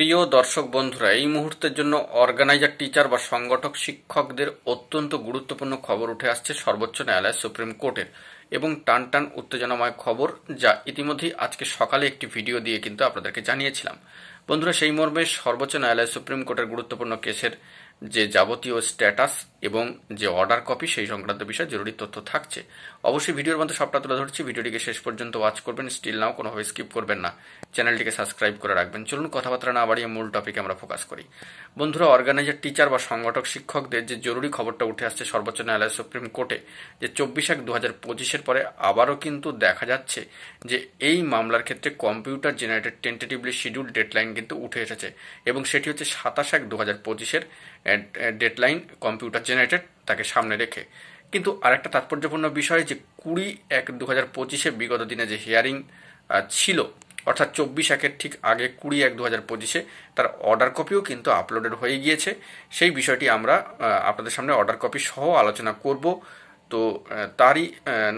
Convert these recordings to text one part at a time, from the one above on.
প্রিয় দর্শক বন্ধুরা, এই মুহূর্তের জন্য অর্গানাইজার টিচার বা সংগঠক শিক্ষকদের অত্যন্ত গুরুত্বপূর্ণ খবর উঠে আসছে সর্বোচ্চ ন্যায়ালয় সুপ্রিম কোর্টের, এবং টান টান উত্তেজনাময় খবর, যা ইতিমধ্যেই আজকে সকালে একটি ভিডিও দিয়ে কিন্তু আপনাদেরকে জানিয়েছিলাম। বন্ধুরা, সেই মর্মে সর্বোচ্চ ন্যায়ালয় সুপ্রিম কোর্টের গুরুত্বপূর্ণ কেসের যে যাবতীয় স্ট্যাটাস এবং যে অর্ডার কপি সেই সংক্রান্ত বিষয়ে জরুরি তথ্য থাকছে। অবশ্যই ভিডিওর মধ্যে সবটা তুলে ধরছি, ভিডিওটিকে শেষ পর্যন্ত ওয়াচ করবেন, স্টিল নাও কোনোভাবে স্কিপ করবেন না, চ্যানেলটিকে সাবস্ক্রাইব করে রাখবেন। চলুন কথাবার্তা না বাড়িয়ে মূল টপিকে আমরা ফোকাস করি। বন্ধুরা, অর্গানাইজার টিচার বা সংগঠক শিক্ষকদের যে জরুরি খবরটা উঠে আসছে সর্বোচ্চ ন্যায়ালয় সুপ্রিম কোর্টে, যে 24/1/2025 পরে আবারও কিন্তু দেখা যাচ্ছে যে এই মামলার ক্ষেত্রে computer generated tentatively schedule deadline কিন্তু উঠে এসেছে, এবং সেটি হচ্ছে 27/1/2025 ডেডলাইন কম্পিউটার জেনারেটেড তাকে সামনে রেখে। কিন্তু আরেকটা তাৎপর্যপূর্ণ বিষয় যে 20/1/2025 বিগত দিনে যে হিয়ারিং ছিল, অর্থাৎ 24/1 ঠিক আগে 20/1/2025 তার অর্ডার কপিও কিন্তু আপলোডেড হয়ে গিয়েছে। সেই বিষয়টি আমরা আপনাদের সামনে অর্ডার কপি সহ আলোচনা করব। তো তারই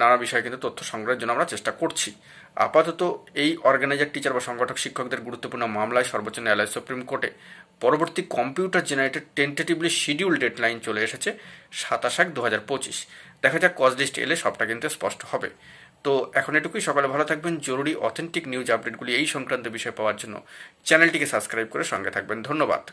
নানা বিষয়ে কিন্তু তথ্য সংগ্রহের জন্য আমরা চেষ্টা করছি। আপাতত এই অর্গানাইজার টিচার বা সংগঠক শিক্ষকদের গুরুত্বপূর্ণ মামলায় সর্বোচ্চ ন্যায়ালয় সুপ্রিম কোর্টে পরবর্তী computer generated tentatively schedule deadline চলে এসেছে 27/1/2025। দেখা যাক কজ লিস্ট এলে সবটা কিন্তু স্পষ্ট হবে। তো এখন এটুকুই, সকালে ভালো থাকবেন। জরুরি অথেন্টিক নিউজ আপডেটগুলি এই সংক্রান্ত বিষয় পাওয়ার জন্য চ্যানেলটিকে সাবস্ক্রাইব করে সঙ্গে থাকবেন। ধন্যবাদ।